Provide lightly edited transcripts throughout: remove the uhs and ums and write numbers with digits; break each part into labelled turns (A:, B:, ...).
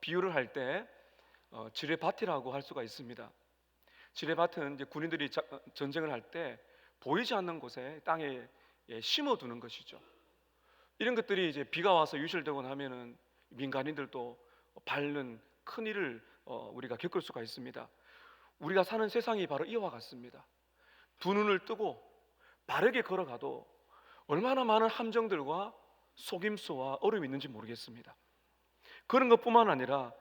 A: 비유를 할 때 지뢰밭이라고 할 수가 있습니다. 지뢰밭은 이제 군인들이 전쟁을 할 때 보이지 않는 곳에 땅에 심어두는 것이죠. 이런 것들이 이제 비가 와서 유실되고 나면은 민간인들도 밟는 큰 일을 우리가 겪을 수가 있습니다. 우리가 사는 세상이 바로 이와 같습니다. 두 눈을 뜨고 바르게 걸어가도 얼마나 많은 함정들과 속임수와 어려움이 있는지 모르겠습니다. 그런 것뿐만 아니라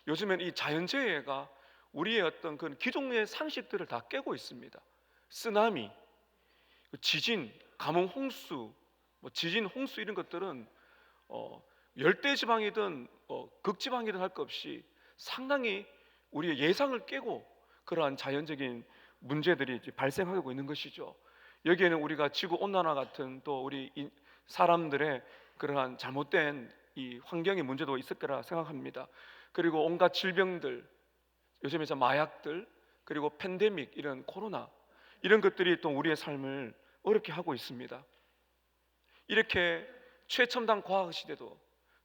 A: 요즘엔 이 자연재해가 우리의 어떤 그 기존의 상식들을 다 깨고 있습니다. 쓰나미, 지진, 가뭄, 홍수, 지진, 홍수 이런 것들은 열대지방이든 극지방이든 할 것 없이 상당히 우리의 예상을 깨고 그러한 자연적인 문제들이 발생하고 있는 것이죠. 여기에는 우리가 지구 온난화 같은 또 우리 사람들의 그러한 잘못된 이 환경의 문제도 있을 거라 생각합니다. 그리고 온갖 질병들, 요즘에 마약들, 그리고 팬데믹, 이런 코로나, 이런 것들이 또 우리의 삶을 어렵게 하고 있습니다. 이렇게 최첨단 과학 시대도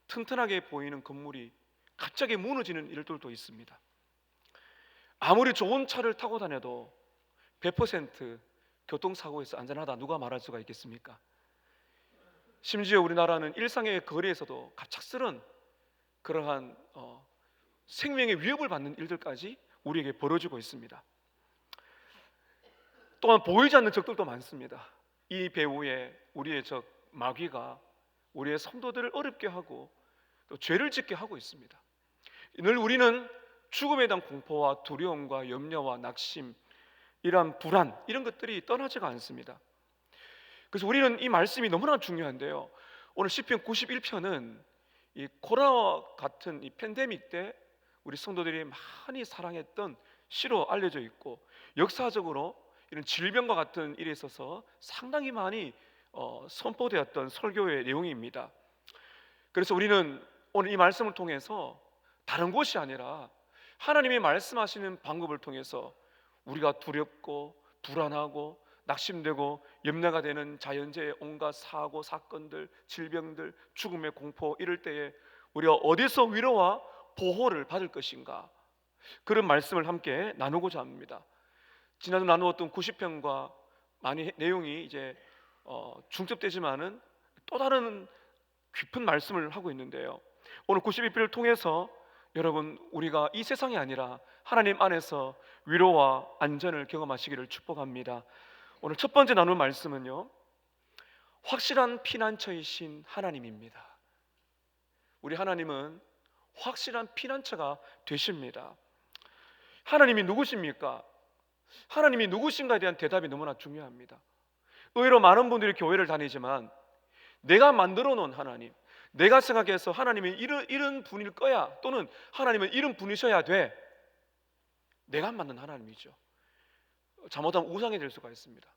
A: 튼튼하게 보이는 건물이 갑자기 무너지는 일들도 있습니다. 아무리 좋은 차를 타고 다녀도 100% 교통사고에서 안전하다 누가 말할 수가 있겠습니까? 심지어 우리나라는 일상의 거리에서도 갑작스런 그러한 생명의 위협을 받는 일들까지 우리에게 벌어지고 있습니다. 또한 보이지 않는 적들도 많습니다. 이 배후에 우리의 적 마귀가 우리의 성도들을 어렵게 하고 또 죄를 짓게 하고 있습니다. 늘 우리는 죽음에 대한 공포와 두려움과 염려와 낙심, 이러한 불안, 이런 것들이 떠나지가 않습니다. 그래서 우리는 이 말씀이 너무나 중요한데요, 오늘 시편 91편은 이 코로나 같은 이 팬데믹 때 우리 성도들이 많이 사랑했던 시로 알려져 있고, 역사적으로 이런 질병과 같은 일에 있어서 상당히 많이 선포되었던 설교의 내용입니다. 그래서 우리는 오늘 이 말씀을 통해서 다른 것이 아니라 하나님이 말씀하시는 방법을 통해서 우리가 두렵고 불안하고 낙심되고 염려가 되는 자연재해, 온갖 사고, 사건들, 질병들, 죽음의 공포, 이럴 때에 우리가 어디서 위로와 보호를 받을 것인가, 그런 말씀을 함께 나누고자 합니다. 지난주 나누었던 90편과 많이 내용이 이제 중첩되지만은 또 다른 깊은 말씀을 하고 있는데요, 오늘 91편을 통해서 여러분, 우리가 이 세상이 아니라 하나님 안에서 위로와 안전을 경험하시기를 축복합니다. 오늘 첫 번째 나눌 말씀은요, 확실한 피난처이신 하나님입니다. 우리 하나님은 확실한 피난처가 되십니다. 하나님이 누구십니까? 하나님이 누구신가에 대한 대답이 너무나 중요합니다. 의외로 많은 분들이 교회를 다니지만 내가 만들어 놓은 하나님, 내가 생각해서 하나님이 이런 분일 거야, 또는 하나님은 이런 분이셔야 돼, 내가 만든 하나님이죠. 잘못하면 우상이 될 수가 있습니다.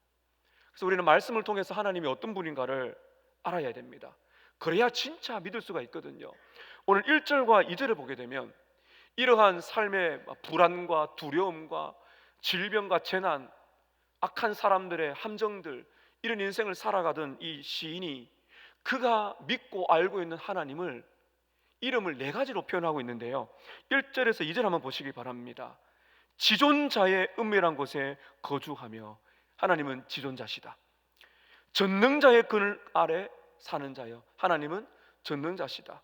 A: 그래서 우리는 말씀을 통해서 하나님이 어떤 분인가를 알아야 됩니다. 그래야 진짜 믿을 수가 있거든요. 오늘 1절과 2절을 보게 되면 이러한 삶의 불안과 두려움과 질병과 재난, 악한 사람들의 함정들, 이런 인생을 살아가던 이 시인이 그가 믿고 알고 있는 하나님을 이름을 4가지로 표현하고 있는데요, 1절에서 2절 한번 보시기 바랍니다. 지존자의 은밀한 곳에 거주하며, 하나님은 지존자시다. 전능자의 그늘 아래 사는 자여, 하나님은 전능자시다.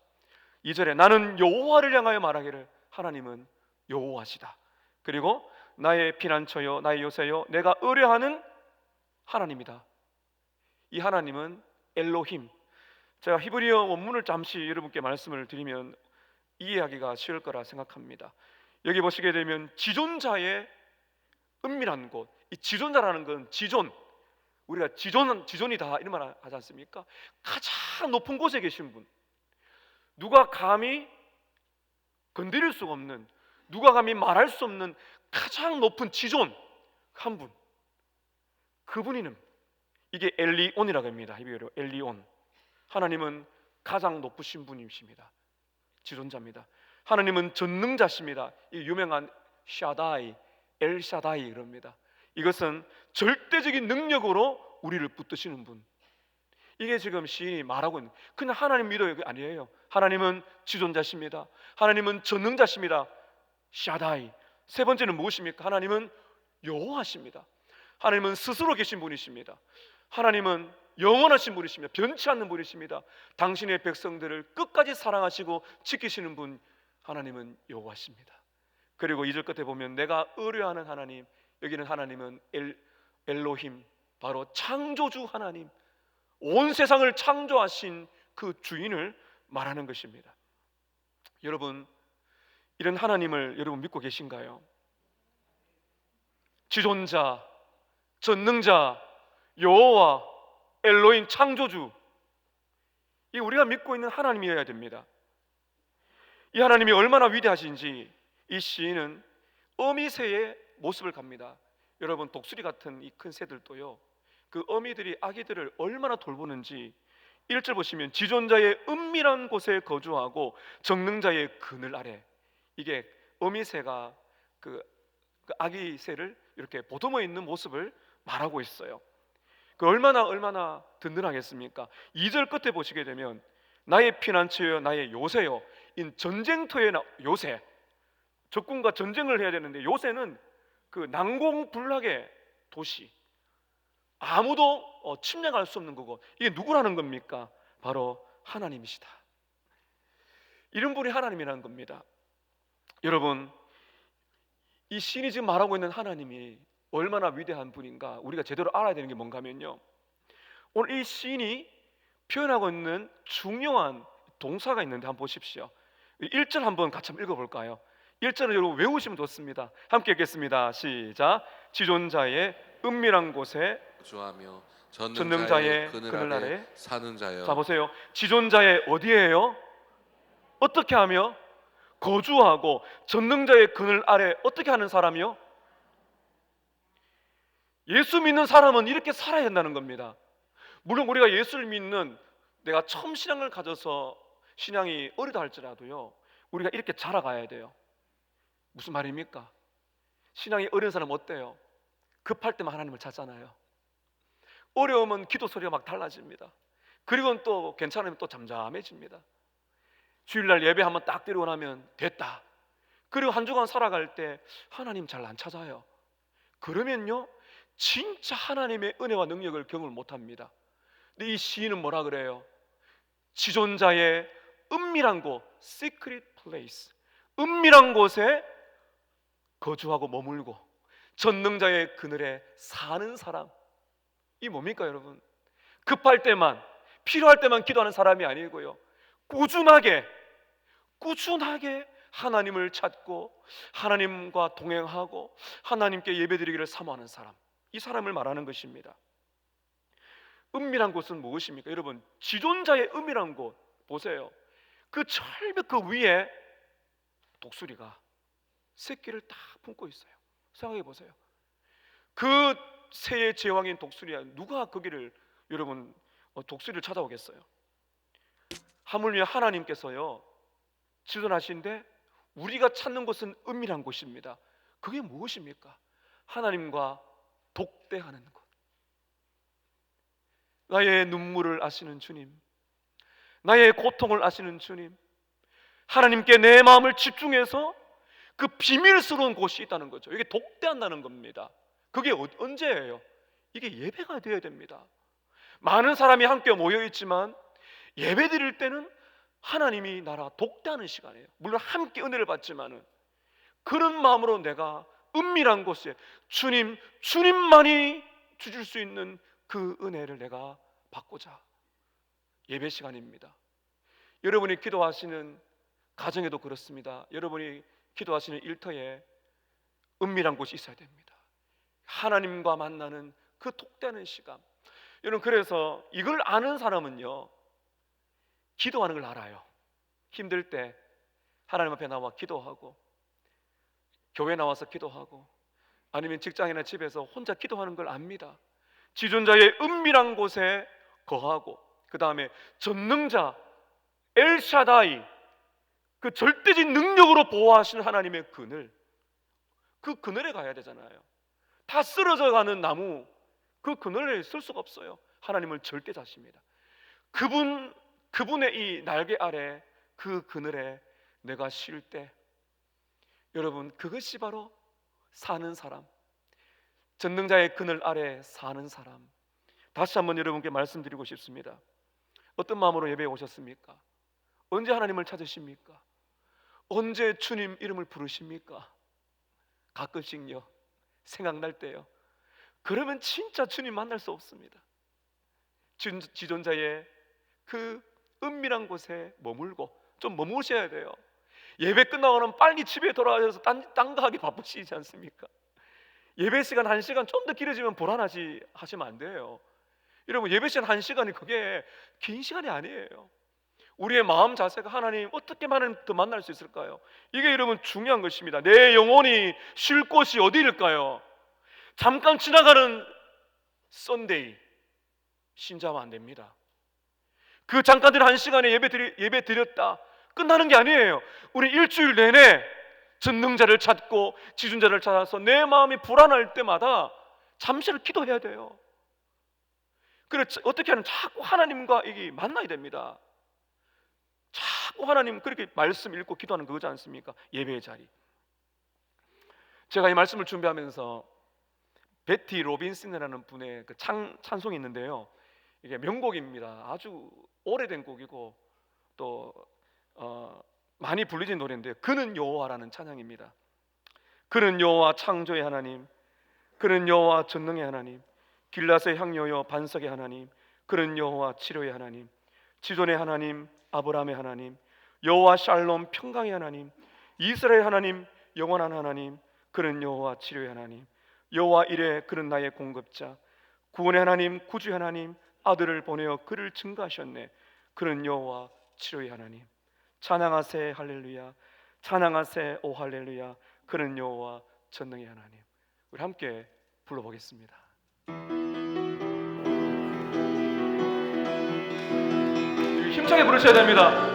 A: 2절에 나는 여호와를 향하여 말하기를, 하나님은 여호와시다. 그리고 나의 피난처여, 나의 요새여, 내가 의뢰하는 하나님이다. 이 하나님은 엘로힘. 제가 히브리어 원문을 잠시 여러분께 말씀을 드리면 이해하기가 쉬울 거라 생각합니다. 여기 보시게 되면 지존자의 은밀한 곳, 이 지존자라는 건 지존, 우리가 지존이다 이런 말 하지 않습니까? 가장 높은 곳에 계신 분, 누가 감히 건드릴 수가 없는, 누가 감히 말할 수 없는 가장 높은 지존 한 분, 그분이는 이게 엘리온이라고 합니다. 히브리어로 엘리온. 하나님은 가장 높으신 분이십니다. 지존자입니다. 하나님은 전능자십니다. 이 유명한 샤다이, 엘샤다이 그럽니다. 이것은 절대적인 능력으로 우리를 붙드시는 분. 이게 지금 시인이 말하고 있는, 그냥 하나님 믿어요, 그게 아니에요. 하나님은 지존자십니다. 하나님은 전능자십니다. 샤다이. 세 번째는 무엇입니까? 하나님은 여호와십니다. 하나님은 스스로 계신 분이십니다. 하나님은 영원하신 분이십니다. 변치 않는 분이십니다. 당신의 백성들을 끝까지 사랑하시고 지키시는 분, 하나님은 여호와십니다. 그리고 2절 끝에 보면 내가 의뢰하는 하나님, 여기는 하나님은 엘로힘, 바로 창조주 하나님, 온 세상을 창조하신 그 주인을 말하는 것입니다. 여러분, 이런 하나님을 여러분 믿고 계신가요? 지존자, 전능자, 여호와, 엘로힘, 창조주, 이 우리가 믿고 있는 하나님이어야 됩니다. 이 하나님이 얼마나 위대하신지 이 시인은 어미새의 모습을 갑니다. 여러분, 독수리 같은 이 큰 새들도요, 그 어미들이 아기들을 얼마나 돌보는지 1절 보시면 지존자의 은밀한 곳에 거주하고 전능자의 그늘 아래, 이게 어미새가 그 아기 새를 이렇게 보듬어 있는 모습을 말하고 있어요. 그 얼마나 든든하겠습니까? 2절 끝에 보시게 되면 나의 피난처여 나의 요새여, 인 전쟁터의 요새, 적군과 전쟁을 해야 되는데 요새는 그 난공불락의 도시, 아무도 침략할 수 없는 거고, 이게 누구라는 겁니까? 바로 하나님이시다. 이런 분이 하나님이라는 겁니다. 여러분, 이 신이 지금 말하고 있는 하나님이 얼마나 위대한 분인가 우리가 제대로 알아야 되는 게 뭔가 하면요, 오늘 이 신이 표현하고 있는 중요한 동사가 있는데 한번 보십시오. 1절 한번 같이 한번 읽어볼까요? 1절은 여러분 외우시면 좋습니다. 함께 읽겠습니다. 시작. 지존자의 은밀한 곳에
B: 거주하며
A: 전능자의 그늘 아래
B: 사는 자여.
A: 자 보세요. 지존자의 어디에요? 어떻게 하며? 거주하고 전능자의 그늘 아래 어떻게 하는 사람이요? 예수 믿는 사람은 이렇게 살아야 된다는 겁니다. 물론 우리가 예수를 믿는, 내가 처음 신앙을 가져서 신앙이 어리다 할지라도요, 우리가 이렇게 자라가야 돼요. 무슨 말입니까? 신앙이 어린 사람은 어때요? 급할 때만 하나님을 찾잖아요. 어려우면 기도 소리가 막 달라집니다. 그리고는 또 괜찮으면 또 잠잠해집니다. 주일날 예배 한번 딱 드리고 나면 됐다. 그리고 한 주간 살아갈 때 하나님 잘 안 찾아요. 그러면요, 진짜 하나님의 은혜와 능력을 경험을 못합니다. 근데 이 시인은 뭐라 그래요? 지존자의 은밀한 곳, secret place, 은밀한 곳에 거주하고 머물고 전능자의 그늘에 사는 사람. 이 뭡니까 여러분? 급할 때만, 필요할 때만 기도하는 사람이 아니고요, 꾸준하게 하나님을 찾고 하나님과 동행하고 하나님께 예배드리기를 사모하는 사람, 이 사람을 말하는 것입니다. 은밀한 곳은 무엇입니까? 여러분, 지존자의 은밀한 곳 보세요. 그 철벽 그 위에 독수리가 새끼를 딱 품고 있어요. 생각해 보세요. 그 새의 제왕인 독수리야, 누가 거기를 여러분 독수리를 찾아오겠어요? 하물며 하나님께서요 지존하신데 우리가 찾는 곳은 은밀한 곳입니다. 그게 무엇입니까? 하나님과 독대하는 것. 나의 눈물을 아시는 주님, 나의 고통을 아시는 주님, 하나님께 내 마음을 집중해서 그 비밀스러운 곳이 있다는 거죠. 이게 독대한다는 겁니다. 그게 언제예요? 이게 예배가 되어야 됩니다. 많은 사람이 함께 모여 있지만 예배 드릴 때는 하나님이 나라 독대하는 시간이에요. 물론 함께 은혜를 받지만은 그런 마음으로 내가 은밀한 곳에 주님만이 주실 수 있는 그 은혜를 내가 받고자 예배 시간입니다. 여러분이 기도하시는 가정에도 그렇습니다. 여러분이 기도하시는 일터에 은밀한 곳이 있어야 됩니다. 하나님과 만나는 그 독대하는 시간. 여러분, 그래서 이걸 아는 사람은요 기도하는 걸 알아요. 힘들 때 하나님 앞에 나와 기도하고, 교회 나와서 기도하고, 아니면 직장이나 집에서 혼자 기도하는 걸 압니다. 지존자의 은밀한 곳에 거하고, 그 다음에 전능자 엘샤다이, 그 절대적인 능력으로 보호하시는 하나님의 그늘, 그 그늘에 가야 되잖아요. 다 쓰러져 가는 나무, 그 그늘에 있을 수가 없어요. 하나님을 절대 자십니다. 그분의 이 날개 아래, 그 그늘에 내가 쉴 때, 여러분, 그것이 바로 사는 사람, 전능자의 그늘 아래 사는 사람. 다시 한번 여러분께 말씀드리고 싶습니다. 어떤 마음으로 예배에 오셨습니까? 언제 하나님을 찾으십니까? 언제 주님 이름을 부르십니까? 가끔씩요, 생각날 때요. 그러면 진짜 주님 만날 수 없습니다. 지존자의 그 은밀한 곳에 머물고 좀 머무셔야 돼요. 예배 끝나고는 빨리 집에 돌아가셔서 딴 거 하기 바쁘시지 않습니까? 예배 시간 1시간 좀 더 길어지면 불안하지 하시면 안 돼요. 여러분, 예배 시간 1시간이 그게 긴 시간이 아니에요. 우리의 마음 자세가 하나님 어떻게 더 만날 수 있을까요? 이게 여러분 중요한 것입니다. 내 영혼이 쉴 곳이 어디일까요? 잠깐 지나가는 썬데이 신자하면 안 됩니다. 그 잠깐 된 1시간에 예배 드렸다 끝나는 게 아니에요. 우리 일주일 내내 전능자를 찾고 지존자를 찾아서 내 마음이 불안할 때마다 잠시를 기도해야 돼요. 그래, 어떻게 하면 자꾸 하나님과 이게 만나야 됩니다. 자꾸 하나님 그렇게 말씀 읽고 기도하는 그거지 않습니까? 예배의 자리. 제가 이 말씀을 준비하면서 베티 로빈슨이라는 분의 그 찬송이 있는데요, 이게 명곡입니다. 아주 오래된 곡이고 또 많이 불리진 노래인데, 그는 여호와라는 찬양입니다. 그는 여호와 창조의 하나님, 그는 여호와 전능의 하나님, 길라스의 향료여 반석의 하나님, 그는 여호와 치료의 하나님, 지존의 하나님, 아브라함의 하나님, 여호와 샬롬 평강의 하나님, 이스라엘 하나님, 영원한 하나님, 그는 여호와 치료의 하나님, 여호와 이레, 그는 나의 공급자, 구원의 하나님, 구주의 하나님, 아들을 보내어 그를 증거하셨네, 그는 여호와 치료의 하나님. 찬양하세 할렐루야, 찬양하세 오 할렐루야, 그는 여호와 전능의 하나님. 우리 함께 불러보겠습니다. 힘차게 부르셔야 됩니다.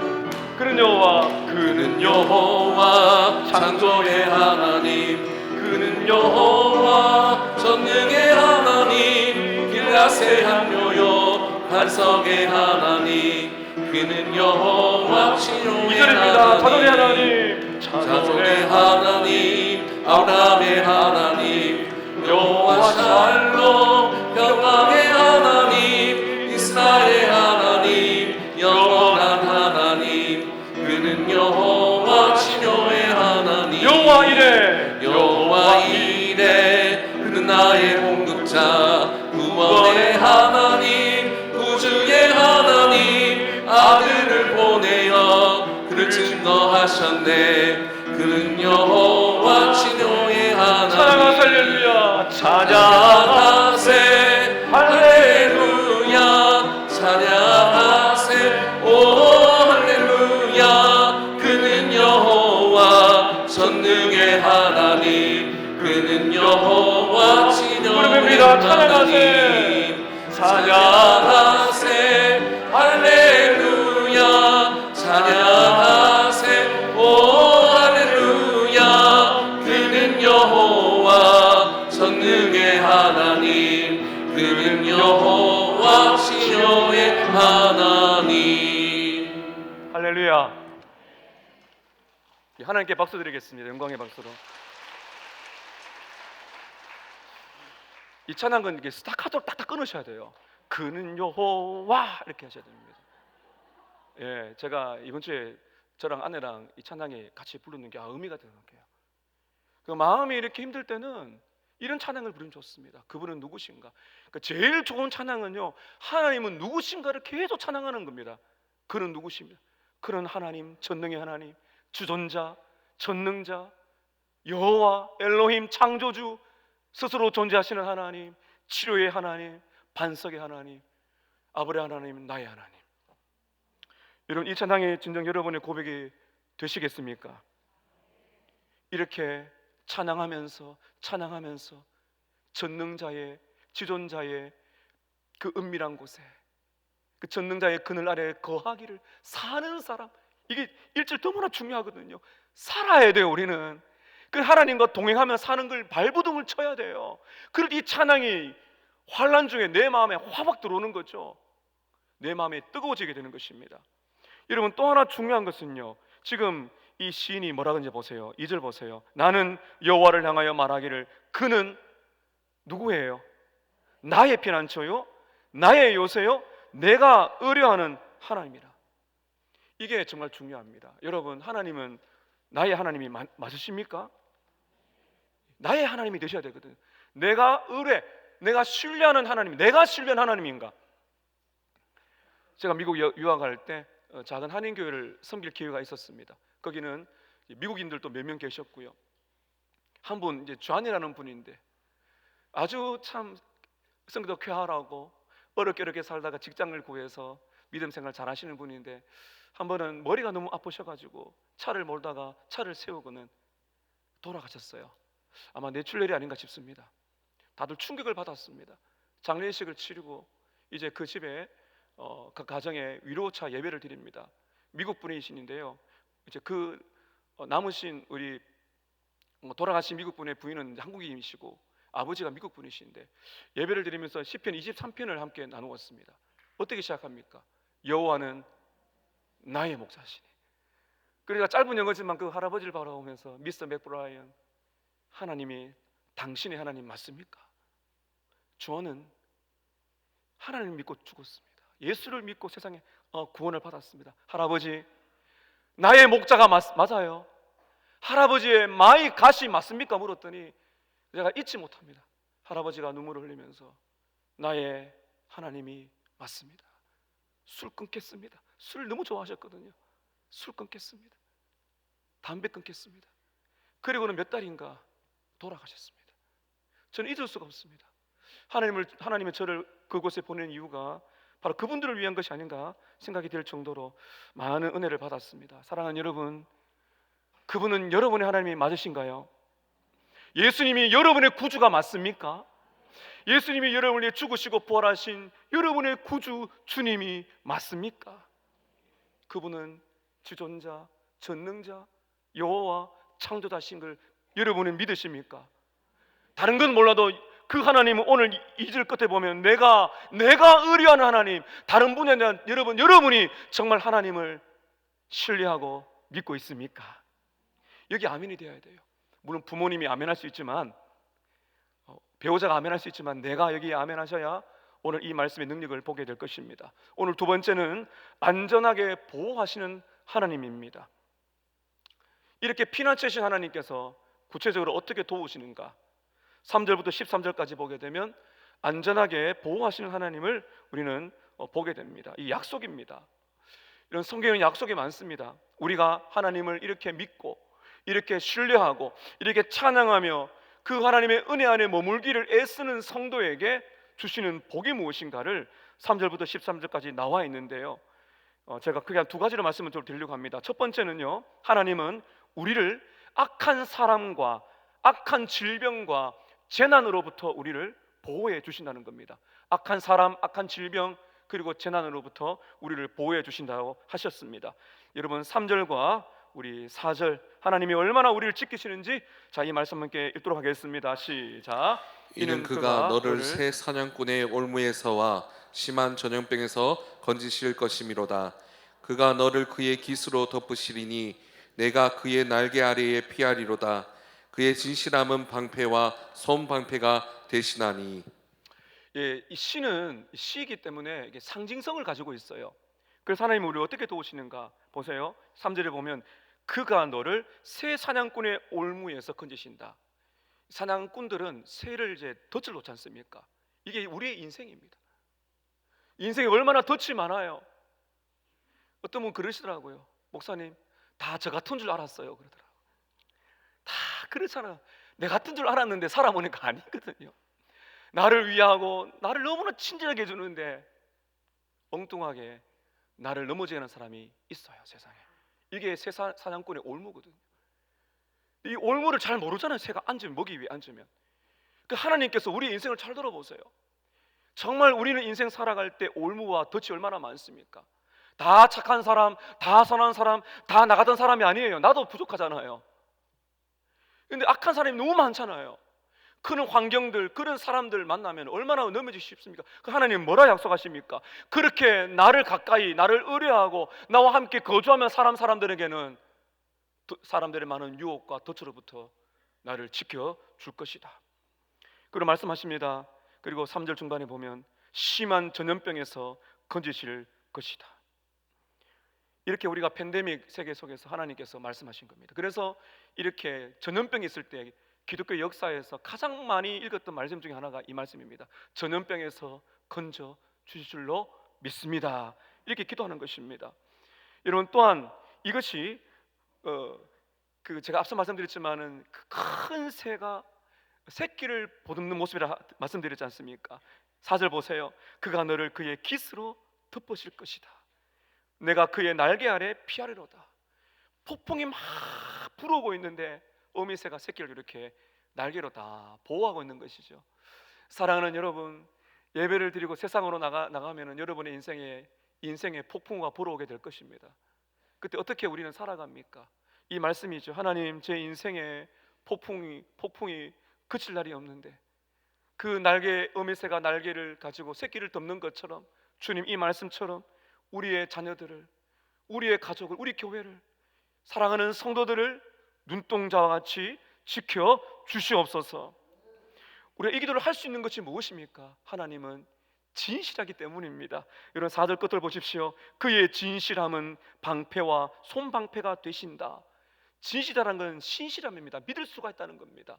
A: 그는 여호와 창조의 하나님, 그는 여호와 전능의 하나님, 길라스의 향료여 반석의 하나님, 그는 여호와 치료의 하나님, 자존의 하나님, 아브라함의 하나님, 여호와 샬롬 평강의 하나님, 이스라엘의 하나님, 영원한 하나님, 그는 여호와 치료의 하나님, 여호와 이레, 그는 나의 공급자, 구원의 하나님, 구주의 하나님, 아들을 보내어 그를 증거하셨네, 그는 여호와 치료의 하나님. 찬양하세 할렐루야, 찬양하세 할렐루야, 찬양하세 오 할렐루야, 그는 여호와 전능의 하나님, 그는 여호와 치료의 하나님. 찬양하세 할렐루야, 찬양하세 오 할렐루야, 그는 여호와 전능의 하나님, 그는 여호와 치료의 하나님. 할렐루야. 하나님께 박수 드리겠습니다. 영광의 박수로. 이 찬양은 이렇게 스타카토 딱딱 끊으셔야 돼요. 그는 여호와 이렇게 하셔야 됩니다. 예, 제가 이번 주에 저랑 아내랑 이 찬양에 같이 부르는 게 의미가 되는 거예요. 그 마음이 이렇게 힘들 때는 이런 찬양을 부르면 좋습니다. 그분은 누구신가? 그러니까 제일 좋은 찬양은요, 하나님은 누구신가를 계속 찬양하는 겁니다. 그는 누구십니까? 그는 하나님, 전능의 하나님, 주존자, 전능자, 여호와, 엘로힘, 창조주, 스스로 존재하시는 하나님, 치료의 하나님, 반석의 하나님, 아브라함 하나님, 나의 하나님. 여러분, 이 찬양이 진정 여러분의 고백이 되시겠습니까? 이렇게 찬양하면서 전능자의, 지존자의 그 은밀한 곳에, 그 전능자의 그늘 아래 거하기를 사는 사람, 이게 1절 너무나 중요하거든요. 살아야 돼요. 우리는 그 하나님과 동행하며 사는 걸 발버둥을 쳐야 돼요. 그럴 이 찬양이 환난 중에 내 마음에 화박 들어오는 거죠. 내 마음이 뜨거워지게 되는 것입니다. 여러분, 또 하나 중요한 것은요, 지금 이 시인이 뭐라 그런지 보세요. 2절 보세요. 나는 여호와를 향하여 말하기를 그는 누구예요? 나의 피난처요, 나의 요새요, 내가 의뢰하는 하나님이라. 이게 정말 중요합니다. 여러분, 하나님은 나의 하나님이 맞으십니까? 나의 하나님이 되셔야 되거든. 내가 신뢰하는 하나님, 내가 신뢰하는 하나님인가? 제가 미국 유학할 때 작은 한인교회를 섬길 기회가 있었습니다. 거기는 미국인들도 몇 명 계셨고요. 한 분, 이제 존이라는 분인데 아주 참 성도 쾌활하고 어렵게 살다가 직장을 구해서 믿음 생활 잘 하시는 분인데, 한 번은 머리가 너무 아프셔가지고 차를 몰다가 차를 세우고는 돌아가셨어요. 아마 뇌출혈이 아닌가 싶습니다. 다들 충격을 받았습니다. 장례식을 치르고 이제 그 집에 그 가정에 위로차 예배를 드립니다. 미국 분이신데요. 이제 그 남으신 우리 돌아가신 미국 분의 부인은 한국인이시고 아버지가 미국 분이신데, 예배를 드리면서 시편 23편을 함께 나누었습니다. 어떻게 시작합니까? 여호와는 나의 목자시니. 그러니까 짧은 영어지만 그 할아버지를 바라보면서 미스터 맥브라이언, 하나님이 당신의 하나님 맞습니까? 저는 하나님을 믿고 죽었습니다. 예수를 믿고 세상에 구원을 받았습니다. 할아버지, 나의 목자가 맞아요? 할아버지의 마이 갓이 맞습니까? 물었더니 제가 잊지 못합니다. 할아버지가 눈물을 흘리면서 나의 하나님이 맞습니다. 술 끊겠습니다. 술 너무 좋아하셨거든요. 술 끊겠습니다. 담배 끊겠습니다. 그리고는 몇 달인가 돌아가셨습니다. 저는 잊을 수가 없습니다. 하나님은 저를 그곳에 보낸 이유가 바로 그분들을 위한 것이 아닌가 생각이 될 정도로 많은 은혜를 받았습니다. 사랑하는 여러분, 그분은 여러분의 하나님이 맞으신가요? 예수님이 여러분의 구주가 맞습니까? 예수님이 여러분을 위해 죽으시고 부활하신 여러분의 구주 주님이 맞습니까? 그분은 지존자, 전능자, 여호와 창조자신 걸 여러분은 믿으십니까? 다른 건 몰라도 그 하나님은 오늘 2절 끝에 보면 내가 의뢰하는 하나님, 다른 분에 대한 여러분이 정말 하나님을 신뢰하고 믿고 있습니까? 여기 아멘이 되어야 돼요. 물론 부모님이 아멘할 수 있지만, 배우자가 아멘할 수 있지만, 내가 여기 아멘하셔야 오늘 이 말씀의 능력을 보게 될 것입니다. 오늘 두 번째는 안전하게 보호하시는 하나님입니다. 이렇게 피난처이신 하나님께서 구체적으로 어떻게 도우시는가? 3절부터 13절까지 보게 되면 안전하게 보호하시는 하나님을 우리는 보게 됩니다. 이 약속입니다. 이런 성경에는 약속이 많습니다. 우리가 하나님을 이렇게 믿고 이렇게 신뢰하고 이렇게 찬양하며 그 하나님의 은혜 안에 머물기를 애쓰는 성도에게 주시는 복이 무엇인가를 3절부터 13절까지 나와 있는데요, 제가 크게 한 두 가지로 말씀을 좀 드리려고 합니다. 첫 번째는요, 하나님은 우리를 악한 사람과 악한 질병과 재난으로부터 우리를 보호해 주신다는 겁니다. 악한 사람, 악한 질병, 그리고 재난으로부터 우리를 보호해 주신다고 하셨습니다. 여러분, 3절과 우리 4절, 하나님이 얼마나 우리를 지키시는지, 자, 이 말씀 함께 읽도록 하겠습니다. 시작.
B: 이는 그가 너를 새 사냥꾼의 올무에서와 심한 전염병에서 건지실 것이미로다. 그가 너를 그의 깃으로 덮으시리니 내가 그의 날개 아래에 피하리로다. 그의 진실함은 방패와 손방패가 되시나니.
A: 예, 이 시는 시이기 때문에 이게 상징성을 가지고 있어요. 그래서 하나님은 우리를 어떻게 도우시는가 보세요. 3절에 보면 그가 너를 새 사냥꾼의 올무에서 건지신다. 사냥꾼들은 새를 이제 덫을 놓지 않습니까? 이게 우리의 인생입니다. 인생이 얼마나 덫이 많아요. 어떤 분 그러시더라고요. 목사님, 다 저 같은 줄 알았어요. 그러더라고요. 다 그렇잖아. 내 같은 줄 알았는데 살아보니까 아니거든요. 나를 위하고 나를 너무나 친절하게 해주는데 엉뚱하게 나를 넘어지게 하는 사람이 있어요, 세상에. 이게 새 사냥꾼의 올무거든요. 이 올무를 잘 모르잖아요. 새가 앉으면, 먹이 위에 앉으면. 그 하나님께서 우리의 인생을 잘 들어보세요. 정말 우리는 인생 살아갈 때 올무와 덫이 얼마나 많습니까? 다 착한 사람, 다 선한 사람, 다 나가던 사람이 아니에요. 나도 부족하잖아요. 근데 악한 사람이 너무 많잖아요. 그런 환경들, 그런 사람들 만나면 얼마나 넘어지기 쉽습니까? 그 하나님 뭐라 약속하십니까? 그렇게 나를 가까이, 나를 의뢰하고 나와 함께 거주하면 사람들에게는 사람들의 많은 유혹과 덫으로부터 나를 지켜줄 것이다. 그리고 말씀하십니다. 그리고 3절 중반에 보면 심한 전염병에서 건지실 것이다. 이렇게 우리가 팬데믹 세계 속에서 하나님께서 말씀하신 겁니다. 그래서 이렇게 전염병이 있을 때 기독교 역사에서 가장 많이 읽었던 말씀 중에 하나가 이 말씀입니다. 전염병에서 건져 주실 줄로 믿습니다. 이렇게 기도하는 것입니다. 여러분, 또한 이것이 제가 앞서 말씀드렸지만은 그 큰 새가 새끼를 보듬는 모습이라 말씀드렸지 않습니까? 4절 보세요. 그가 너를 그의 깃으로 덮으실 것이다. 내가 그의 날개 아래 피하리로다. 폭풍이 막 불어오고 있는데 어미새가 새끼를 이렇게 날개로 다 보호하고 있는 것이죠. 사랑하는 여러분, 예배를 드리고 세상으로 나가면은 여러분의 인생에 폭풍우가 불어오게 될 것입니다. 그때 어떻게 우리는 살아갑니까? 이 말씀이죠. 하나님, 제 인생에 폭풍이 그칠 날이 없는데 그 어미새가 날개를 가지고 새끼를 덮는 것처럼 주님, 이 말씀처럼 우리의 자녀들을, 우리의 가족을, 우리 교회를, 사랑하는 성도들을 눈동자와 같이 지켜 주시옵소서. 우리가 이 기도를 할 수 있는 것이 무엇입니까? 하나님은 진실하기 때문입니다. 이런 4절 끝을 보십시오. 그의 진실함은 방패와 손방패가 되신다. 진실하다는 건 신실함입니다. 믿을 수가 있다는 겁니다.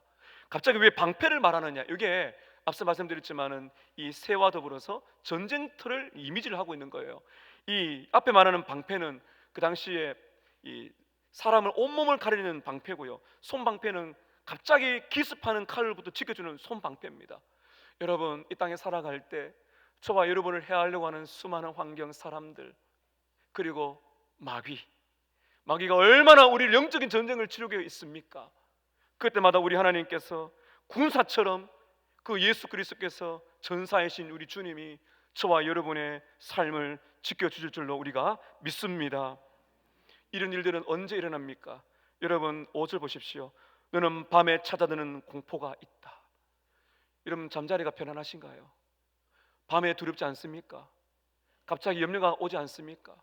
A: 갑자기 왜 방패를 말하느냐? 이게 앞서 말씀드렸지만은 이 새와 더불어서 전쟁터를 이미지를 하고 있는 거예요. 이 앞에 말하는 방패는 그 당시에 이 사람을 온몸을 가리는 방패고요. 손방패는 갑자기 기습하는 칼로부터 지켜주는 손방패입니다. 여러분, 이 땅에 살아갈 때 저와 여러분을 해하려고 하는 수많은 환경, 사람들, 그리고 마귀가 얼마나 우리를 영적인 전쟁을 치르고 있습니까? 그때마다 우리 하나님께서 군사처럼 그 예수 그리스도께서 전사이신 우리 주님이 저와 여러분의 삶을 지켜주실 줄로 우리가 믿습니다. 이런 일들은 언제 일어납니까? 여러분, 5절 보십시오. 너는 밤에 찾아드는 공포가 있다. 여러분, 잠자리가 편안하신가요? 밤에 두렵지 않습니까? 갑자기 염려가 오지 않습니까?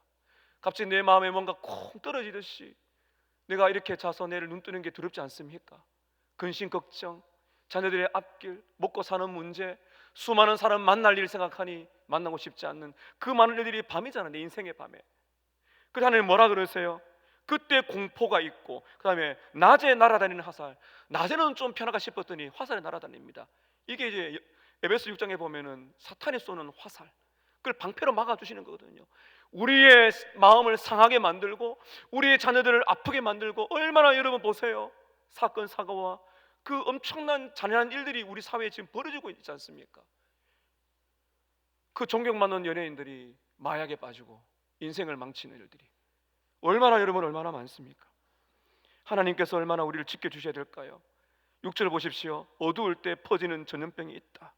A: 갑자기 내 마음에 뭔가 콩 떨어지듯이 내가 이렇게 자서 내일 눈 뜨는 게 두렵지 않습니까? 근심 걱정, 자녀들의 앞길, 먹고 사는 문제, 수많은 사람 만날 일 생각하니 만나고 싶지 않는 그 많은 일들이 밤이잖아, 내 인생의 밤에. 그래서 하나님 뭐라 그러세요? 그때 공포가 있고, 그 다음에 낮에 날아다니는 화살. 낮에는 좀 편하가 싶었더니 화살이 날아다닙니다. 이게 이제 에베소 6장에 보면은 사탄이 쏘는 화살, 그걸 방패로 막아주시는 거거든요. 우리의 마음을 상하게 만들고 우리의 자녀들을 아프게 만들고, 얼마나 여러분 보세요, 사건 사고와 그 엄청난 잔인한 일들이 우리 사회에 지금 벌어지고 있지 않습니까? 그 존경받는 연예인들이 마약에 빠지고 인생을 망치는 일들이 얼마나 많습니까? 하나님께서 얼마나 우리를 지켜주셔야 될까요? 6절 보십시오. 어두울 때 퍼지는 전염병이 있다.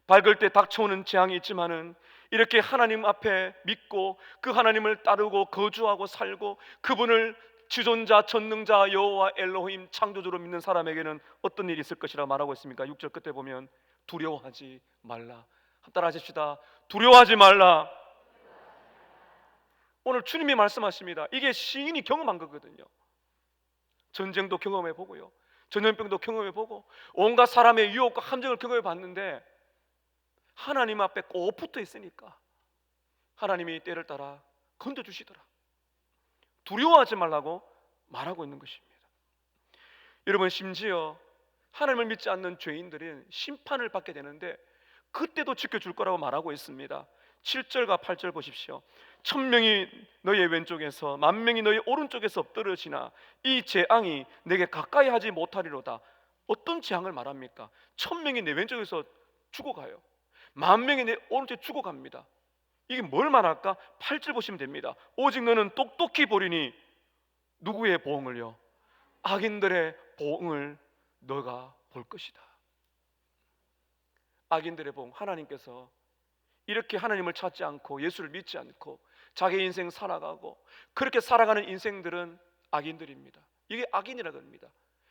A: 밝을 때 닥쳐오는 재앙이 있지만은 이렇게 하나님 앞에 믿고 그 하나님을 따르고 거주하고 살고 그분을 지존자, 전능자, 여호와 엘로힘 창조주로 믿는 사람에게는 어떤 일이 있을 것이라 말하고 있습니까? 6절 끝에 보면 두려워하지 말라. 따라 하십시다. 두려워하지 말라. 오늘 주님이 말씀하십니다. 이게 시인이 경험한 거거든요. 전쟁도 경험해 보고요, 전염병도 경험해 보고 온갖 사람의 유혹과 함정을 경험해 봤는데 하나님 앞에 꼭 붙어 있으니까 하나님이 때를 따라 건져주시더라. 두려워하지 말라고 말하고 있는 것입니다. 여러분, 심지어 하나님을 믿지 않는 죄인들은 심판을 받게 되는데 그때도 지켜줄 거라고 말하고 있습니다. 7절과 8절 보십시오. 1000명이 너의 왼쪽에서 10,000명이 너의 오른쪽에서 엎드러지나 이 재앙이 내게 가까이 하지 못하리로다. 어떤 재앙을 말합니까? 1000명이 내 왼쪽에서 죽어가요. 10,000명이 내 오른쪽에 죽어갑니다. 이게 뭘 말할까? 8절 보시면 됩니다. 오직 너는 똑똑히 보리니 누구의 보응을요? 악인들의 보응을 너가 볼 것이다. 악인들의 보응, 하나님께서 이렇게 하나님을 찾지 않고 예수를 믿지 않고 자기 인생 살아가고 그렇게 살아가는 인생들은 악인들입니다. 이게 악인이라 그럽니다.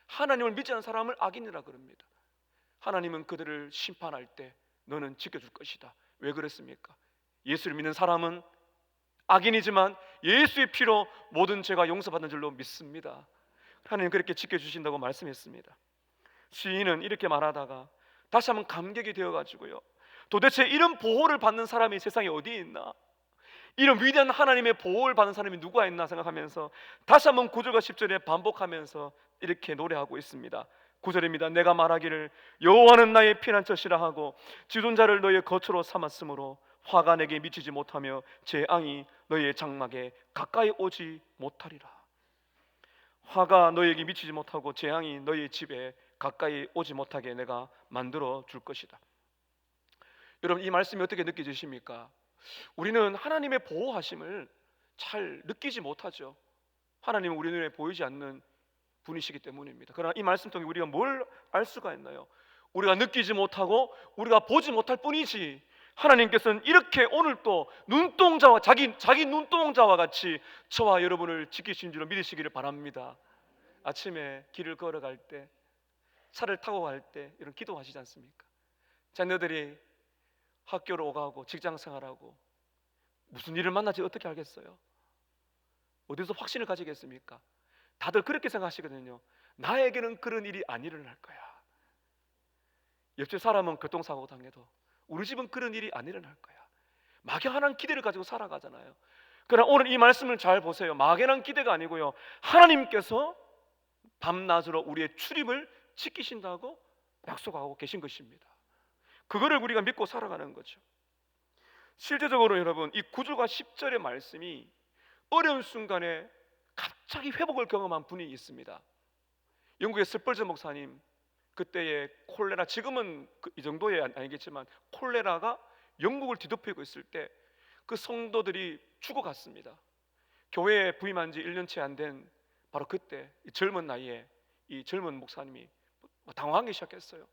A: 하나님을 믿지 않는 사람을 악인이라 그럽니다. 하나님은 그들을 심판할 때 너는 지켜줄 것이다. 왜 그랬습니까? 예수를 믿는 사람은 악인이지만 예수의 피로 모든 죄가 용서받는 줄로 믿습니다. 하나님 그렇게 지켜주신다고 말씀했습니다. 시인은 이렇게 말하다가 다시 한번 감격이 되어가지고요, 도대체 이런 보호를 받는 사람이 세상에 어디에 있나, 이런 위대한 하나님의 보호를 받는 사람이 누가 있나 생각하면서 다시 한번 9절과 10절에 반복하면서 이렇게 노래하고 있습니다. 9절입니다. 내가 말하기를 여호와는 나의 피난처시라 하고 지존자를 너의 거처로 삼았으므로 화가 내게 미치지 못하며 재앙이 너의 장막에 가까이 오지 못하리라. 화가 너에게 미치지 못하고 재앙이 너의 집에 가까이 오지 못하게 내가 만들어 줄 것이다. 여러분, 이 말씀이 어떻게 느껴지십니까? 우리는 하나님의 보호하심을 잘 느끼지 못하죠. 하나님은 우리 눈에 보이지 않는 분이시기 때문입니다. 그러나 이 말씀 통해 우리가 뭘 알 수가 있나요? 우리가 느끼지 못하고 우리가 보지 못할 뿐이지, 하나님께서는 이렇게 오늘 또 눈동자와 자기 눈동자와 같이 저와 여러분을 지키신 줄로 믿으시기를 바랍니다. 아침에 길을 걸어갈 때, 차를 타고 갈 때 이런 기도하시지 않습니까? 자녀들이 학교를 오가고 직장 생활하고 무슨 일을 만나지 어떻게 알겠어요? 어디서 확신을 가지겠습니까? 다들 그렇게 생각하시거든요. 나에게는 그런 일이 안 일어날 거야. 옆집 사람은 교통사고 당해도 우리 집은 그런 일이 안 일어날 거야. 막연한 기대를 가지고 살아가잖아요. 그러나 오늘 이 말씀을 잘 보세요. 막연한 기대가 아니고요, 하나님께서 밤낮으로 우리의 출입을 지키신다고 약속하고 계신 것입니다. 그거를 우리가 믿고 살아가는 거죠. 실제적으로 여러분, 이 9절과 10절의 말씀이 어려운 순간에 갑자기 회복을 경험한 분이 있습니다. 영국의 스펄전 목사님, 그때의 콜레라, 지금은 이 정도의 아니겠지만 콜레라가 영국을 뒤덮이고 있을 때 그 성도들이 죽어갔습니다. 교회에 부임한 지 1년째 안 된 바로 그때 이 젊은 나이에 이 젊은 목사님이 당황하기 시작했어요.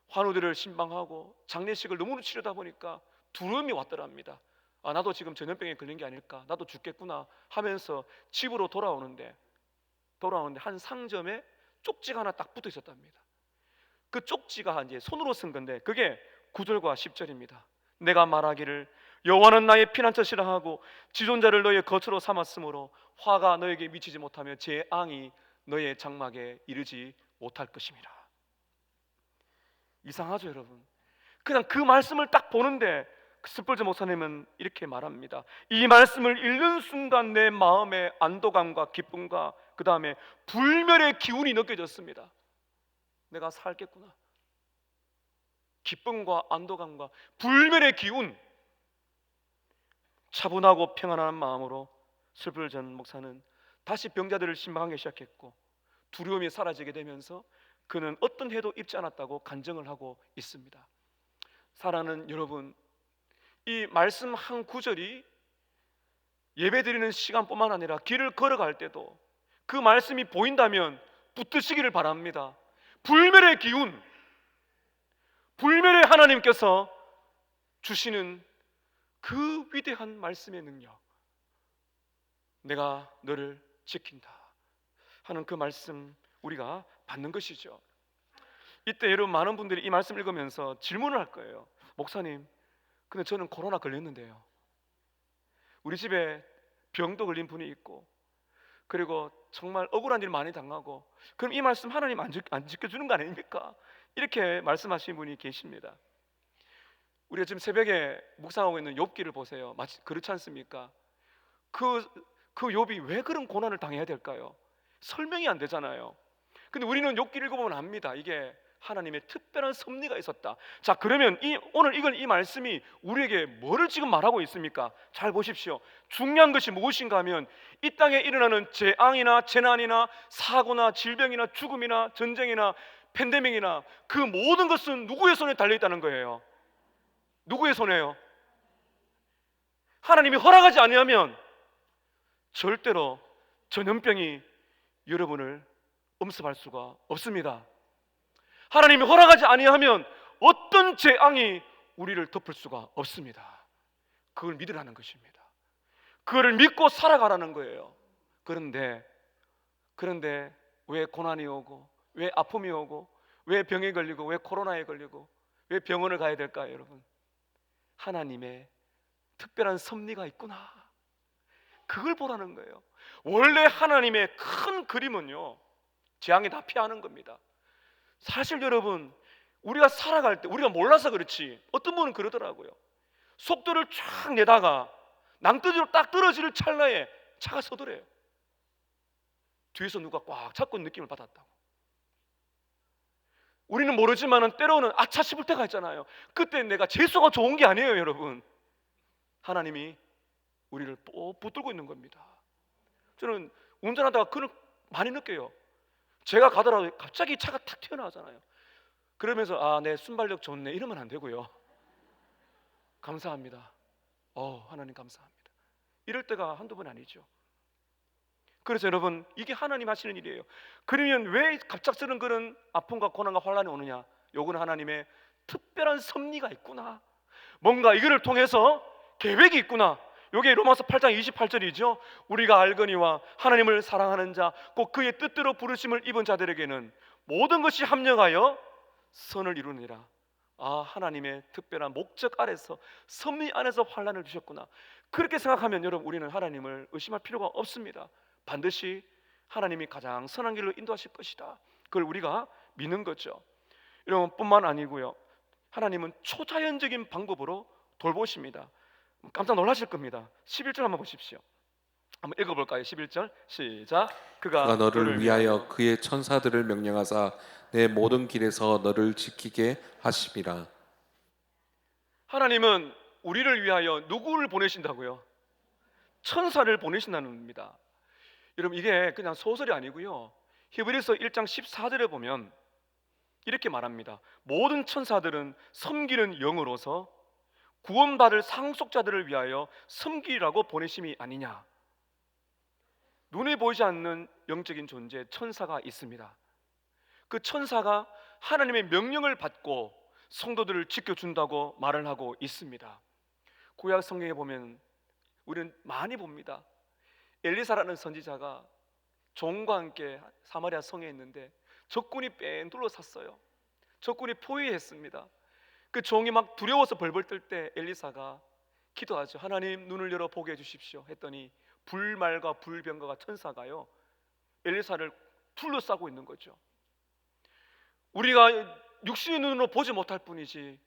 A: 환우들을 신방하고 장례식을 너무 치르다 보니까 두려움이 왔더랍니다. 나도 지금 전염병에 걸린 게 아닐까, 나도 죽겠구나 하면서 집으로 돌아오는데 한 상점에 쪽지가 하나 딱 붙어 있었답니다. 그 쪽지가 이제 손으로 쓴 건데 그게 9절과 10절입니다. 내가 말하기를 여호와는 나의 피난처시라 하고 지존자를 너의 거처로 삼았으므로 화가 너에게 미치지 못하며 재앙이 너의 장막에 이르지 못할 것임이라. 이상하죠 여러분? 그냥 그 말씀을 딱 보는데 스펄전 목사님은 이렇게 말합니다. 이 말씀을 읽는 순간 내 마음의 안도감과 기쁨과 그 다음에 불멸의 기운이 느껴졌습니다. 내가 살겠구나. 기쁨과 안도감과 불멸의 기운, 차분하고 평안한 마음으로 스펄전 목사는 다시 병자들을 신방하기 시작했고 두려움이 사라지게 되면서 그는 어떤 해도 입지 않았다고 간증을 하고 있습니다. 사랑하는 여러분, 이 말씀 한 구절이 예배드리는 시간뿐만 아니라 길을 걸어갈 때도 그 말씀이 보인다면 붙드시기를 바랍니다. 불멸의 기운, 불멸의 하나님께서 주시는 그 위대한 말씀의 능력, 내가 너를 지킨다 하는 그 말씀 우리가 받는 것이죠. 이때 여러분, 많은 분들이 이 말씀 읽으면서 질문을 할 거예요. 목사님, 근데 저는 코로나 걸렸는데요, 우리 집에 병도 걸린 분이 있고 그리고 정말 억울한 일 많이 당하고, 그럼 이 말씀 하나님 안 지켜주는 거 아닙니까? 이렇게 말씀하신 분이 계십니다. 우리가 지금 새벽에 묵상하고 있는 욥기를 보세요. 마치 그렇지 않습니까? 그 욥이 왜 그런 고난을 당해야 될까요? 설명이 안 되잖아요. 근데 우리는 욥기를 읽어보면 압니다. 이게 하나님의 특별한 섭리가 있었다. 자, 그러면 오늘 이 말씀이 우리에게 뭐를 지금 말하고 있습니까? 잘 보십시오. 중요한 것이 무엇인가 하면 이 땅에 일어나는 재앙이나 재난이나 사고나 질병이나 죽음이나 전쟁이나 팬데믹이나 그 모든 것은 누구의 손에 달려있다는 거예요? 누구의 손에요? 하나님이 허락하지 아니하면 절대로 전염병이 여러분을 엄습할 수가 없습니다. 하나님이 허락하지 아니하면 어떤 재앙이 우리를 덮을 수가 없습니다. 그걸 믿으라는 것입니다. 그거를 믿고 살아가라는 거예요. 그런데 왜 고난이 오고 왜 아픔이 오고 왜 병에 걸리고 왜 코로나에 걸리고 왜 병원을 가야 될까요, 여러분? 하나님의 특별한 섭리가 있구나. 그걸 보라는 거예요. 원래 하나님의 큰 그림은요, 재앙이 다 피하는 겁니다. 사실 여러분, 우리가 살아갈 때 우리가 몰라서 그렇지 어떤 분은 그러더라고요. 속도를 쫙 내다가 낭떠러지로 딱 떨어지는 찰나에 차가 서더래요. 뒤에서 누가 꽉 잡고 느낌을 받았다고. 우리는 모르지만은 때로는 아차 싶을 때가 있잖아요. 그때 내가 재수가 좋은 게 아니에요, 여러분. 하나님이 우리를 붙들고 있는 겁니다. 저는 운전하다가 그걸 많이 느껴요. 제가 가더라도 갑자기 차가 탁 튀어나오잖아요. 그러면서 내 순발력 좋네 이러면 안 되고요. 감사합니다. 하나님 감사합니다. 이럴 때가 한두 번 아니죠. 그래서 여러분, 이게 하나님 하시는 일이에요. 그러면 왜 갑작스런 그런 아픔과 고난과 환란이 오느냐? 요거는 하나님의 특별한 섭리가 있구나. 뭔가 이거를 통해서 계획이 있구나. 요게 로마서 8장 28절이죠. 우리가 알거니와 하나님을 사랑하는 자, 곧 그의 뜻대로 부르심을 입은 자들에게는 모든 것이 합력하여 선을 이루느니라. 하나님의 특별한 목적 아래서, 섭리 안에서 환란을 주셨구나. 그렇게 생각하면 여러분, 우리는 하나님을 의심할 필요가 없습니다. 반드시 하나님이 가장 선한 길로 인도하실 것이다. 그걸 우리가 믿는 거죠. 여러분, 뿐만 아니고요, 하나님은 초자연적인 방법으로 돌보십니다. 깜짝 놀라실 겁니다. 11절 한번 보십시오. 한번 읽어볼까요? 11절 시작.
B: 그가 너를 위하여 그의 천사들을 명령하사 내 모든 길에서 너를 지키게 하심이라.
A: 하나님은 우리를 위하여 누구를 보내신다고요? 천사를 보내신다는 겁니다. 여러분, 이게 그냥 소설이 아니고요, 히브리서 1장 14절에 보면 이렇게 말합니다. 모든 천사들은 섬기는 영으로서 구원받을 상속자들을 위하여 섬기라고 보내심이 아니냐. 눈에 보이지 않는 영적인 존재 천사가 있습니다. 그 천사가 하나님의 명령을 받고 성도들을 지켜준다고 말을 하고 있습니다. 구약 성경에 보면 우리는 많이 봅니다. 엘리사라는 선지자가 종과 함께 사마리아 성에 있는데 적군이 뺑 둘러쌌어요. 적군이 포위했습니다. 그 종이 막 두려워서 벌벌 떨 때 엘리사가 기도하죠. 하나님, 눈을 열어 보게 해주십시오 했더니 불말과 불병거가 천사가요, 엘리사를 둘러싸고 있는 거죠. 우리가 육신의 눈으로 보지 못할 뿐이지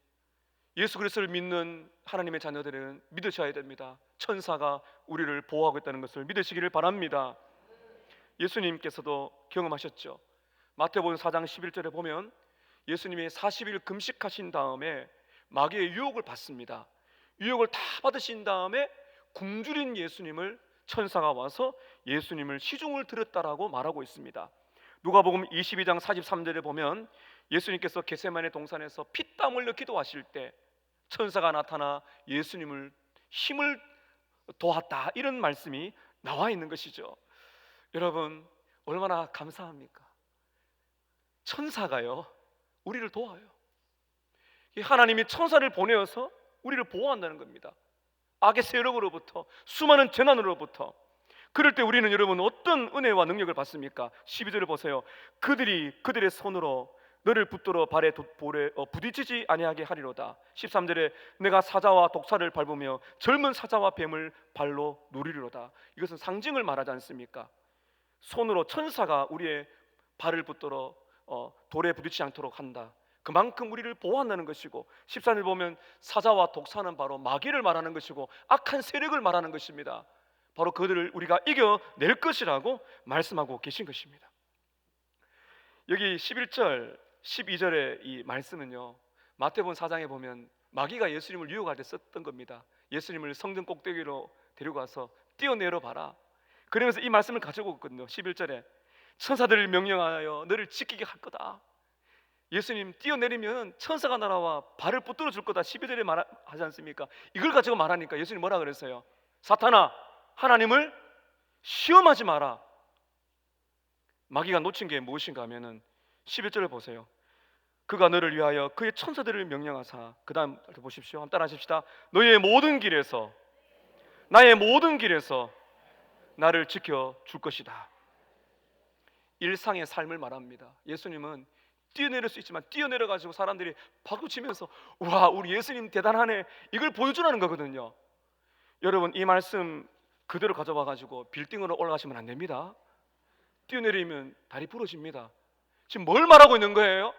A: 예수 그리스도를 믿는 하나님의 자녀들은 믿으셔야 됩니다. 천사가 우리를 보호하고 있다는 것을 믿으시기를 바랍니다. 예수님께서도 경험하셨죠. 마태복음 4장 11절에 보면 예수님이 40일 금식하신 다음에 마귀의 유혹을 받습니다. 유혹을 다 받으신 다음에 굶주린 예수님을 천사가 와서 예수님을 시중을 들었다라고 말하고 있습니다. 누가복음 22장 43절에 보면 예수님께서 겟세마네 동산에서 피땀 흘려 기도하실 때 천사가 나타나 예수님을 힘을 도왔다, 이런 말씀이 나와 있는 것이죠. 여러분, 얼마나 감사합니까? 천사가요, 우리를 도와요. 하나님이 천사를 보내어서 우리를 보호한다는 겁니다. 악의 세력으로부터, 수많은 재난으로부터. 그럴 때 우리는 여러분 어떤 은혜와 능력을 받습니까? 12절을 보세요. 그들이 그들의 손으로 너를 붙들어 발에 볼에 부딪히지 아니하게 하리로다. 13절에 내가 사자와 독사를 밟으며 젊은 사자와 뱀을 발로 누리리로다. 이것은 상징을 말하지 않습니까? 손으로 천사가 우리의 발을 붙들어 돌에 부딪히지 않도록 한다. 그만큼 우리를 보호한다는 것이고, 14절 보면 사자와 독사는 바로 마귀를 말하는 것이고 악한 세력을 말하는 것입니다. 바로 그들을 우리가 이겨낼 것이라고 말씀하고 계신 것입니다. 여기 11절 12절의 이 말씀은요, 마태복음 4장에 보면 마귀가 예수님을 유혹할 때 썼던 겁니다. 예수님을 성전 꼭대기로 데려가서 뛰어내려 봐라. 그러면서 이 말씀을 가지고 있거든요. 11절에 천사들을 명령하여 너를 지키게 할 거다. 예수님 뛰어내리면 천사가 날아와 발을 붙들어 줄 거다. 12절에 말하지 않습니까? 이걸 가지고 말하니까 예수님 뭐라 그랬어요? 사탄아, 하나님을 시험하지 마라. 마귀가 놓친 게 무엇인가 하면은 11절을 보세요. 그가 너를 위하여 그의 천사들을 명령하사, 그 다음 보십시오. 한번 따라하십시다. 너의 모든 길에서, 나의 모든 길에서 나를 지켜줄 것이다. 일상의 삶을 말합니다. 예수님은 뛰어내릴 수 있지만 뛰어내려 가지고 사람들이 박수 치면서 와, 우리 예수님 대단하네, 이걸 보여주라는 거거든요. 여러분, 이 말씀 그대로 가져와 가지고 빌딩으로 올라가시면 안 됩니다. 뛰어내리면 다리 부러집니다. 지금 뭘 말하고 있는 거예요?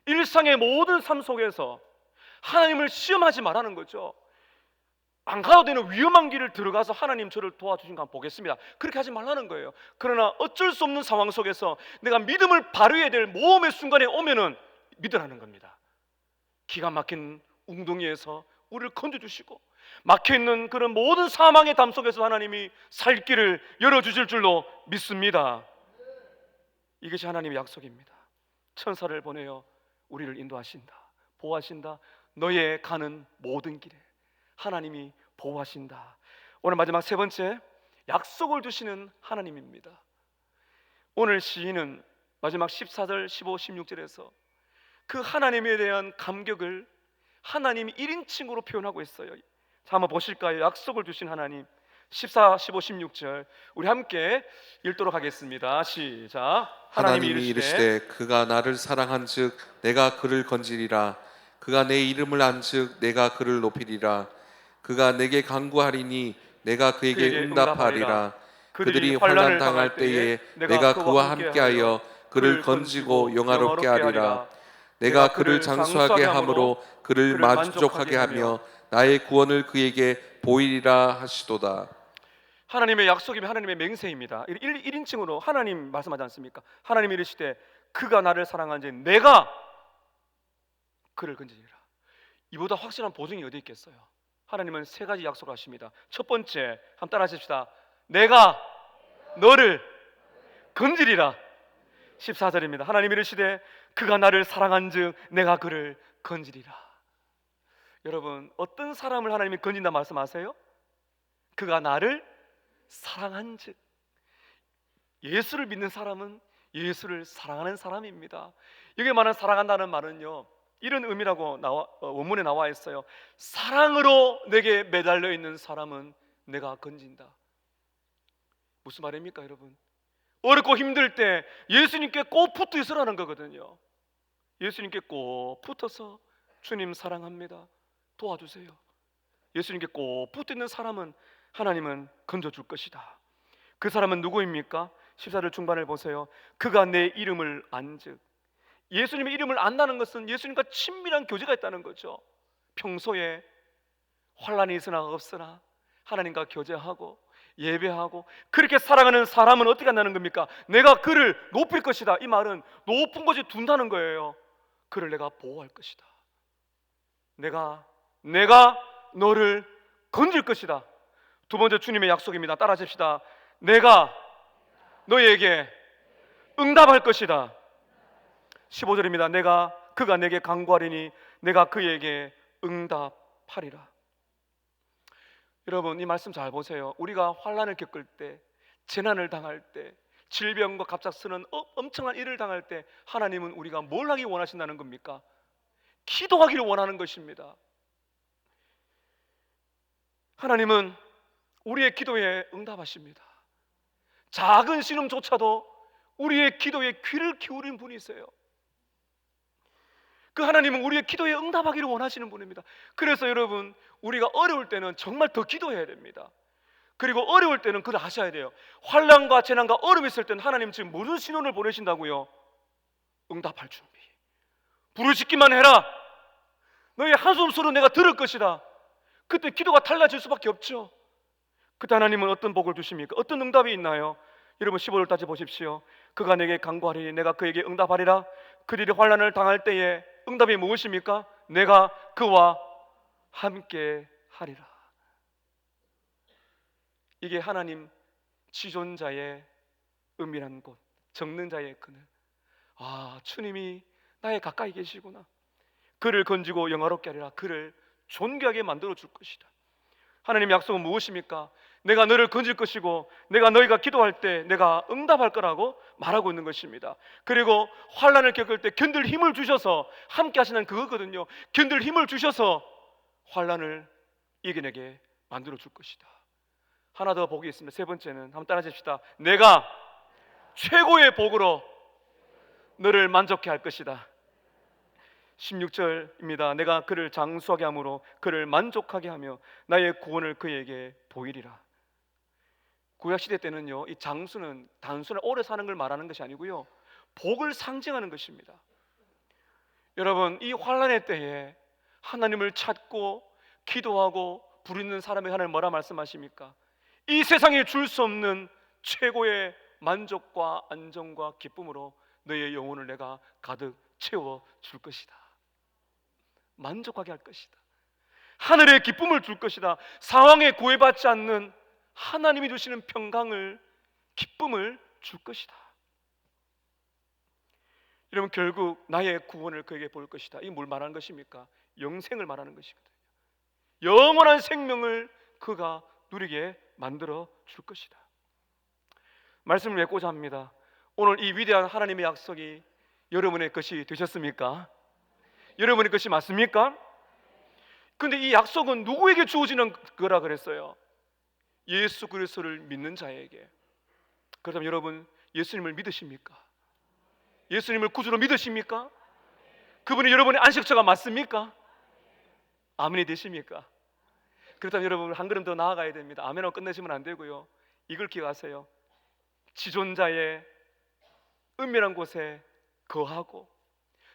A: 일상의 모든 삶 속에서 하나님을 시험하지 말라는 거죠. 안 가도 되는 위험한 길을 들어가서 하나님 저를 도와주신 거 한번 보겠습니다, 그렇게 하지 말라는 거예요. 그러나 어쩔 수 없는 상황 속에서 내가 믿음을 발휘해야 될 모험의 순간에 오면은 믿으라는 겁니다. 기가 막힌 웅덩이에서 우리를 건져주시고 막혀있는 그런 모든 사망의 담 속에서 하나님이 살 길을 열어주실 줄로 믿습니다. 이것이 하나님의 약속입니다. 천사를 보내어 우리를 인도하신다, 보호하신다. 너의 가는 모든 길에 하나님이 보호하신다. 오늘 마지막 세 번째, 약속을 주시는 하나님입니다. 오늘 시인은 마지막 14절, 15, 16절에서 그 하나님에 대한 감격을 하나님이 1인칭으로 표현하고 있어요. 자, 한번 보실까요? 약속을 주신 하나님. 14, 15, 16절 우리 함께 읽도록 하겠습니다. 시작.
B: 하나님이 이르시되 그가 나를 사랑한즉 내가 그를 건지리라. 그가 내 이름을 안즉 내가 그를 높이리라. 그가 내게 간구하리니 내가 그에게 응답하리라. 그들이 환난 당할 때에 내가 그와 함께하여 그를 건지고 영화롭게 하리라. 내가 그를 장수하게 함으로 그를 만족하게 하며 나의 구원을 그에게 보이리라 하시도다.
A: 하나님의 약속이면 하나님의 맹세입니다. 1인칭으로 하나님 말씀하지 않습니까? 하나님이 이르시되 그가 나를 사랑한지 내가 그를 건지리라. 이보다 확실한 보증이 어디 있겠어요? 하나님은 세 가지 약속을 하십니다. 첫 번째, 한번 따라 하십시다. 내가 너를 건지리라. 14절입니다. 하나님이 이르시되 그가 나를 사랑한즉 내가 그를 건지리라. 여러분, 어떤 사람을 하나님이 건진다 말씀하세요? 그가 나를 사랑한즉. 예수를 믿는 사람은 예수를 사랑하는 사람입니다. 여기 말하는 사랑한다는 말은요, 이런 의미라고 원문에 나와 있어요. 사랑으로 내게 매달려 있는 사람은 내가 건진다. 무슨 말입니까, 여러분? 어렵고 힘들 때 예수님께 꼭 붙어 있으라는 거거든요. 예수님께 꼭 붙어서 주님 사랑합니다, 도와주세요. 예수님께 꼭 붙어 있는 사람은 하나님은 건져줄 것이다. 그 사람은 누구입니까? 14절 중반을 보세요. 그가 내 이름을 안즉. 예수님의 이름을 안다는 것은 예수님과 친밀한 교제가 있다는 거죠. 평소에 환난이 있으나 없으나 하나님과 교제하고 예배하고 그렇게 살아가는 사람은 어떻게 한다는 겁니까? 내가 그를 높일 것이다. 이 말은 높은 곳에 둔다는 거예요. 그를 내가 보호할 것이다. 내가 너를 건질 것이다. 두 번째 주님의 약속입니다. 따라하십시다. 내가 너에게 응답할 것이다. 15절입니다. 그가 내게 간구하리니 내가 그에게 응답하리라. 여러분, 이 말씀 잘 보세요. 우리가 환난을 겪을 때, 재난을 당할 때, 질병과 갑작스러운 엄청난 일을 당할 때 하나님은 우리가 뭘 하기 원하신다는 겁니까? 기도하기를 원하는 것입니다. 하나님은 우리의 기도에 응답하십니다. 작은 신음조차도 우리의 기도에 귀를 기울인 분이세요. 그 하나님은 우리의 기도에 응답하기를 원하시는 분입니다. 그래서 여러분, 우리가 어려울 때는 정말 더 기도해야 됩니다. 그리고 어려울 때는 그걸 하셔야 돼요. 환난과 재난과 어려움이 있을 때는 하나님 지금 무슨 신호를 보내신다고요? 응답할 준비. 부르짖기만 해라. 너의 한숨 소리를 내가 들을 것이다. 그때 기도가 달라질 수밖에 없죠. 그때 하나님은 어떤 복을 주십니까? 어떤 응답이 있나요? 여러분, 15절 따져 보십시오. 그가 내게 간구하리니 내가 그에게 응답하리라. 그들이 환난을 당할 때에 응답이 무엇입니까? 내가 그와 함께 하리라. 이게 하나님 지존자의 은밀한 곳, 적는 자의 그늘. 아, 주님이 나의 가까이 계시구나. 그를 건지고 영화롭게 하리라. 그를 존귀하게 만들어 줄 것이다. 하나님의 약속은 무엇입니까? 내가 너를 건질 것이고 내가 너희가 기도할 때 내가 응답할 거라고 말하고 있는 것입니다. 그리고 환난을 겪을 때 견딜 힘을 주셔서 함께 하시는 그거거든요. 견딜 힘을 주셔서 환난을 이겨내게 만들어 줄 것이다. 하나 더 복이 있습니다. 세 번째는 한번 따라하십시다. 내가 최고의 복으로 너를 만족해 할 것이다. 16절입니다. 내가 그를 장수하게 함으로 그를 만족하게 하며 나의 구원을 그에게 보이리라. 구약시대 때는요, 이 장수는 단순히 오래 사는 걸 말하는 것이 아니고요, 복을 상징하는 것입니다. 여러분, 이 환난의 때에 하나님을 찾고 기도하고 부르는 사람의 하나님 뭐라 말씀하십니까? 이 세상에 줄 수 없는 최고의 만족과 안정과 기쁨으로 너의 영혼을 내가 가득 채워 줄 것이다. 만족하게 할 것이다. 하늘의 기쁨을 줄 것이다. 상황에 구애받지 않는 하나님이 주시는 평강을, 기쁨을 줄 것이다. 여러분, 결국 나의 구원을 그에게 볼 것이다. 이게 뭘 말하는 것입니까? 영생을 말하는 것이거든요. 영원한 생명을 그가 누리게 만들어 줄 것이다. 말씀을 맺고자 합니다. 오늘 이 위대한 하나님의 약속이 여러분의 것이 되셨습니까? 여러분의 것이 맞습니까? 근데 이 약속은 누구에게 주어지는 거라 그랬어요? 예수 그리스도를 믿는 자에게. 그렇다면 여러분, 예수님을 믿으십니까? 예수님을 구주로 믿으십니까? 그분이 여러분의 안식처가 맞습니까? 아멘이 되십니까? 그렇다면 여러분, 한 걸음 더 나아가야 됩니다. 아멘하고 끝내시면 안 되고요, 이걸 기억하세요. 지존자의 은밀한 곳에 거하고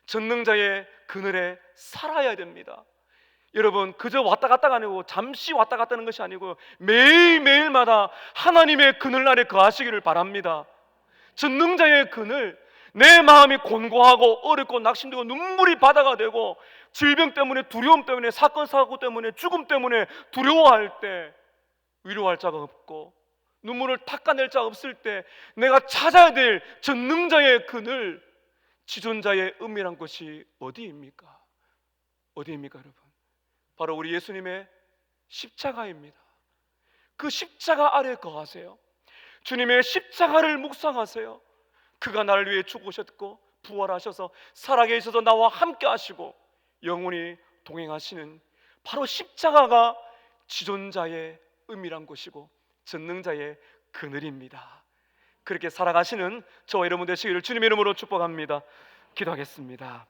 A: 전능자의 그늘에 살아야 됩니다. 여러분, 그저 왔다 갔다가 아니고 잠시 왔다 갔다 하는 것이 아니고 매일매일마다 하나님의 그늘 아래 거하시기를 바랍니다. 전능자의 그늘, 내 마음이 곤고하고 어렵고 낙심되고 눈물이 바다가 되고 질병 때문에, 두려움 때문에, 사건 사고 때문에, 죽음 때문에 두려워할 때, 위로할 자가 없고 눈물을 닦아낼 자가 없을 때 내가 찾아야 될 전능자의 그늘, 지존자의 은밀한 곳이 어디입니까? 어디입니까 여러분? 바로 우리 예수님의 십자가입니다. 그 십자가 아래 거하세요. 주님의 십자가를 묵상하세요. 그가 나를 위해 죽으셨고 부활하셔서 살아계셔서 나와 함께 하시고 영원히 동행하시는 바로 십자가가 지존자의 은밀한 곳이고 전능자의 그늘입니다. 그렇게 살아가시는 저와 여러분 되시기를 주님의 이름으로 축복합니다. 기도하겠습니다.